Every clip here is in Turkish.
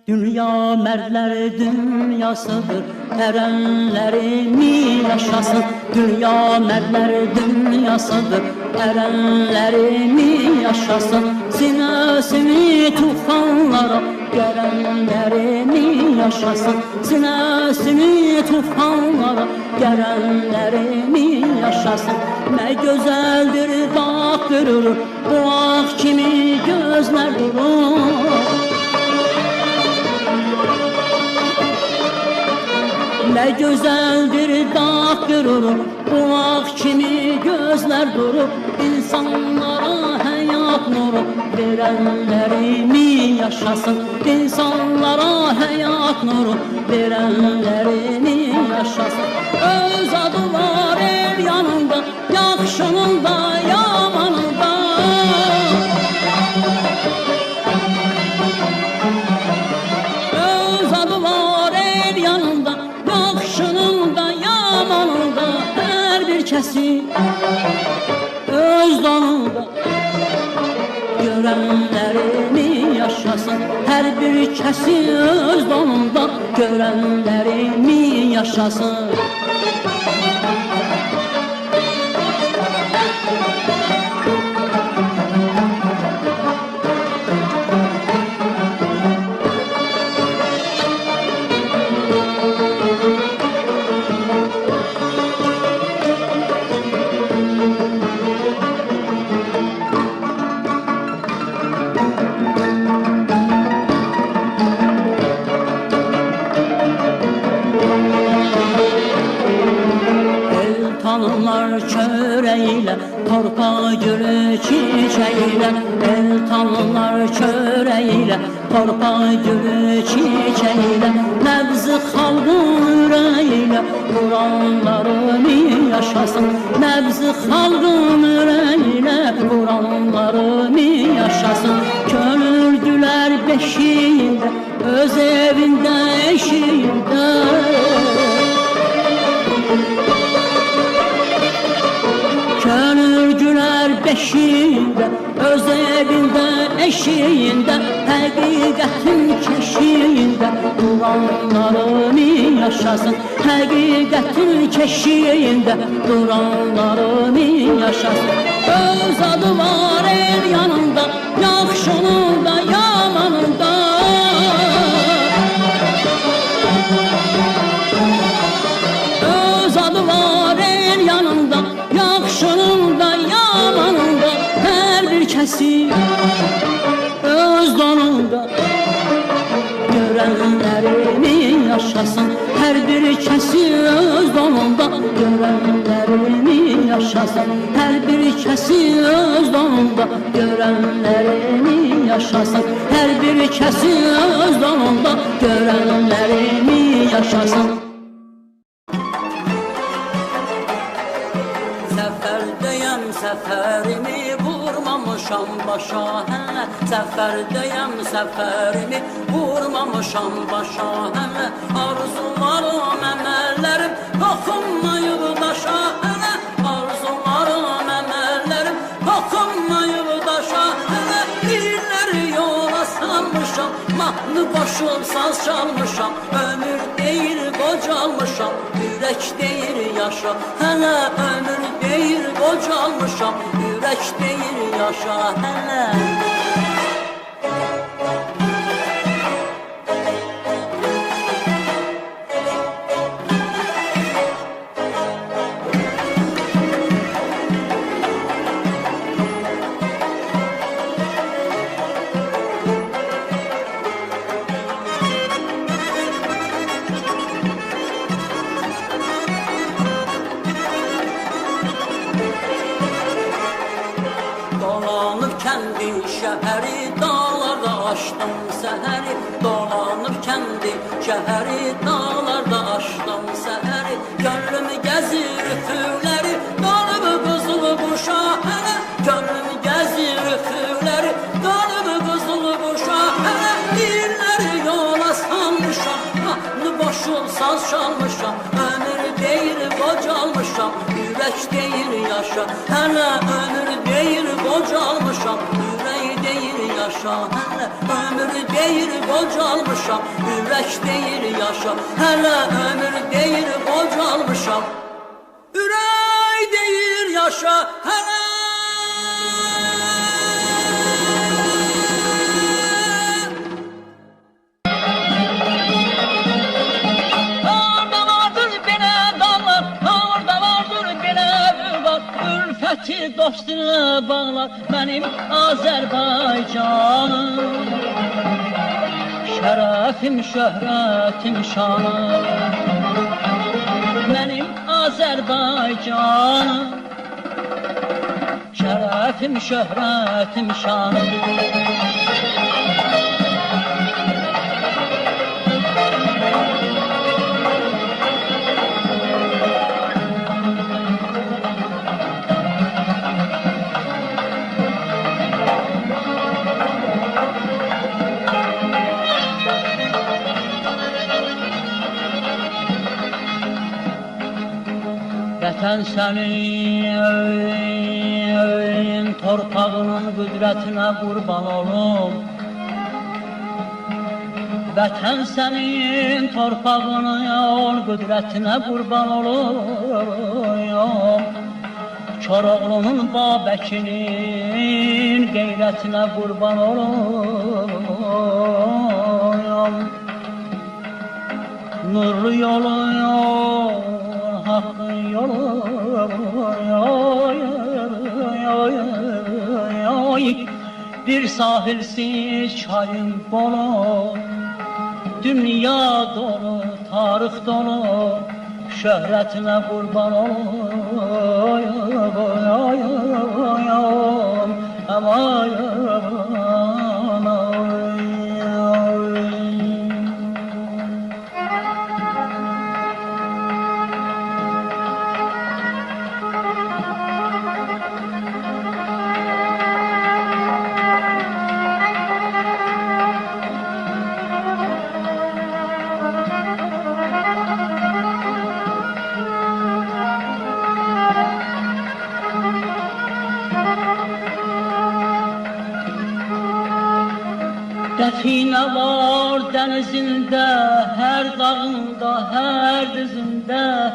Dünya mertler dünyasıdır, erenleri mi yaşasın? Dünya mertler dünyasıdır, erenleri mi yaşasın? Sinesini tufanlara gelenleri mi yaşasın? Sinesini tufanlara gelenleri mi yaşasın? Ne güzeldir dağ görür, bu ak kimi gözler durur. Ne güzeldir dağ görür, bu ak kimi gözler durur. İnsanlara hayat nuru verenleri mi yaşasın? İnsanlara hayat nuru verenleri mi yaşasın? Öz adı var el yanında, yakşının da yamanında. Öz adı var el yanında, yakşının da yamanında. Her bir kesi öz donunda görenlerimi yaşasın. Her bir kesi öz donunda görenlerimi yaşasın. Tanımlar çöreğiyle, torpa gülü çiçeğiyle. El tanımlar çöreğiyle, torpa gülü çiçeğiyle. Nebzi halkın yüreğiyle, Kur'anlarını yaşasın. Nebzi halkın yüreğiyle, Kur'anlarını yaşasın. Könüldüler beşiğinde, öz evinde eşiğinde. Könülcüler beşiğinde, öz evinde eşiğinde. Hakikatin keşiğinde, duranlarını yaşasın. Hakikatin keşiğinde, duranlarını yaşasın. Öz adı var el yanında, yakşının da yamanında. Öz adı var el yanında, yakşının da yamanında. Her bir kesi öz donunda görenlerimi yaşasın. Her bir kesi öz donunda görenlerimi yaşasın. Her bir kesi öz donunda görenlerimi yaşasın. Her bir kesi öz donunda görenlerimi yaşasın. Seferdeyim seferimi vurmamışam başa hele. Seferdeyim seferimi vurmamışam başa hele. Arzularım emellerim dokunmayıp daşa hele. Arzularım emellerim dokunmayıp daşa hele. Birileri yola salmışam, mahnı boşum saz çalmışam. Ömür değil kocalmışam, yürek değil yaşa hele. Ömür değil kocalmışam, yürek değil yaşa hele. Dolanıp kendi şehri dağlarda açtım seheri. Dolanıp kendi şehri dağlarda açtım seheri. Gönlümü gezir üfürleri, dağımı kızılı bu şahane. Gönlümü gezir üfürleri, dağımı kızılı bu şahane. Birileri yola salmışam, mahnı boşum saz çalmışam. Ömür değil kocalmışam, yürek değil yaşa hele. Ömür değil kocalmışam, yüreği değil yaşa. yaşa hələ ömür deyir qocalmışam ürək deyir yaşa hələ ömür deyir qocalmışam ürək deyir yaşa hələ dostuna bağlar benim Azerbaycanım şerefim şöhretim şanım benim Azerbaycanım şerefim şöhretim şanım Vətən sənin torpağının qüdrətinə qurban olum Vətən sənin torpağının qüdrətinə qurban olum Koroğlunun Babəkinin qeyrətinə qurban olum Nurlu yolun hakkın yolu bir sahilsiz çayın bolu dünya dolu tarih dolu şöhretine kurban olayım aman Define var denizinde, her dağında, her düzünde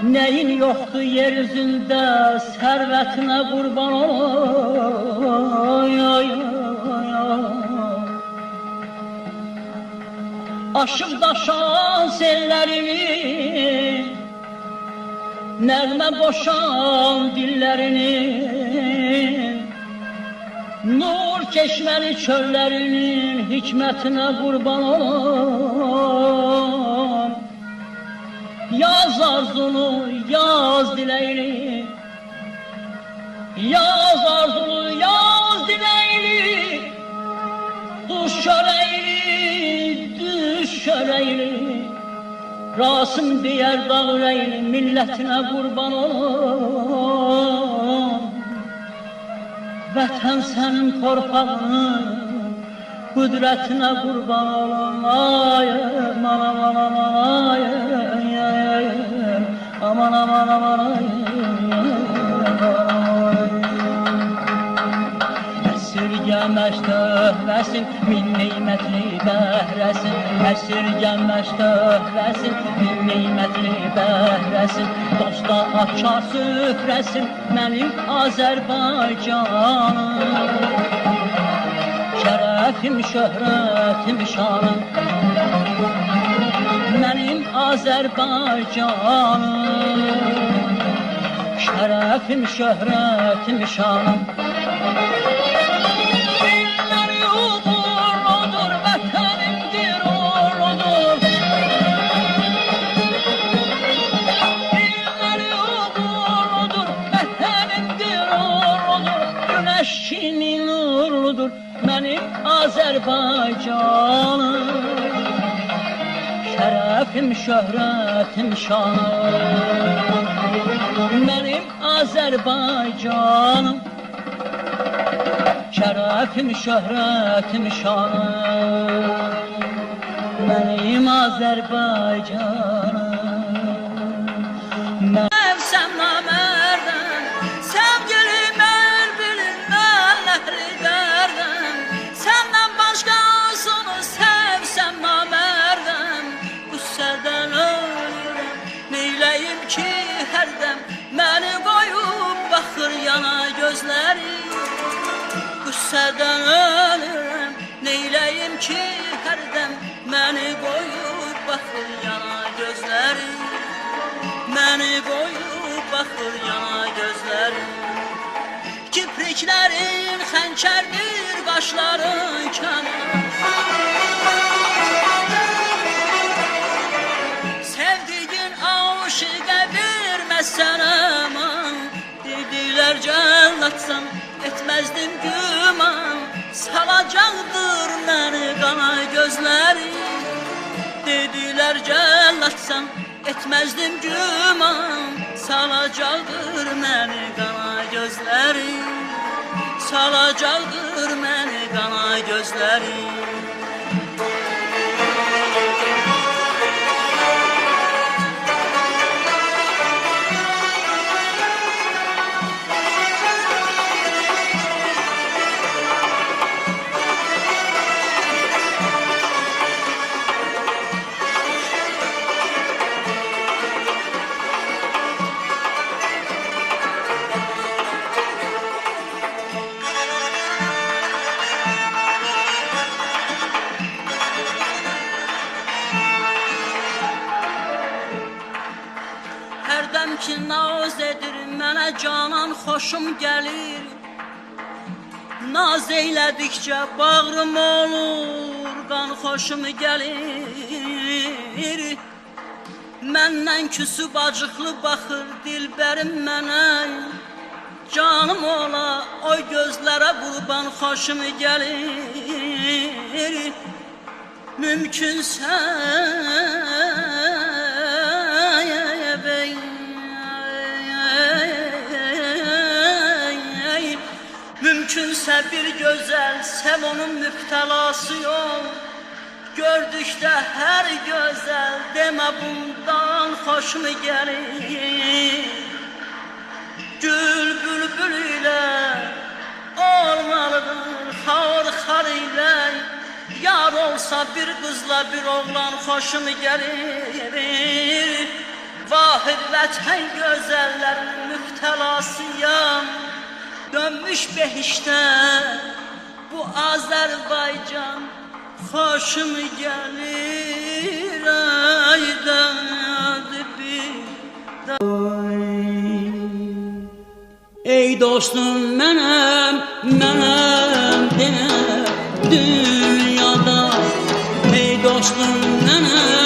Neyin yoktu yeryüzünde, servetine kurban olayım Aşıp daşan sellerini Nəğmə boşan dillerini Nur çeşmeli çöllerinin hikmetine kurban olam Yaz arzunu, yaz dileğini Yaz arzunu, yaz dileğini Düş şöreğini, düş şöreğini Rasım diğer dağ-ı milletine kurban olam Vətən sənin torpağının qüdrətinə qurban olam Ayım, aman, aman, ayım, aman, aman, aman, Əsirgəməş dövləsin, min neymətli bəhrəsin Əsirgəməş dövləsin, min neymətli bəhrəsin Dosta açar süfrəsin, mənim Azərbaycanım Şərəfim, şöhrətim, şanım Mənim Azərbaycanım Şərəfim, şöhrətim, şanım Güneşinin nurludur benim Azerbaycanım Şerefim, şöhretim, şanım Benim Azerbaycanım Şerefim, şöhretim, şanım Benim Azerbaycanım Sevsem namerden sevgilim el bilinmez nehri gözləri qüssədən ölürəm. Neyləyim ki hərdən məni qoyub baxır yana gözləri, məni qoyub baxır yana gözləri. Kipriklərin xəncərdir, qaşların kənar. Sevdiğin aşıqə verməz sənə aman. Dedilər cəllatsan, etməzdim güman. Salacaqdır məni qana gözləri. Dedilər cəllatsan, etməzdim güman. Salacaqdır məni qana gözləri. Salacaqdır məni qana gözləri. Hərdəm ki naz edir mənə canan xoşum gəlir. Naz eylədikcə bağrım olur, qan xoşum gəlir. Məndən küsüb acıqlı baxır dilbərim mənə. Canım ola o gözlərə qurban xoşum gəlir. Mümkünsə Mümkünsə bir gözəl sev onun müptəlası yol. Gördükdə hər gözəl demə bundan xoşum gəlir. Gül bülbül ilə olmalıdır xar xar ilə. Yar olsa bir qızla bir oğlan xoşum gəlir. Vahid vətən gözəllərin müptəlasıyam. Dönmüş behişte bu Azerbaycan xoşum gelir. Aydan bir ey dostum mənim dünyada. Ey dostum mənim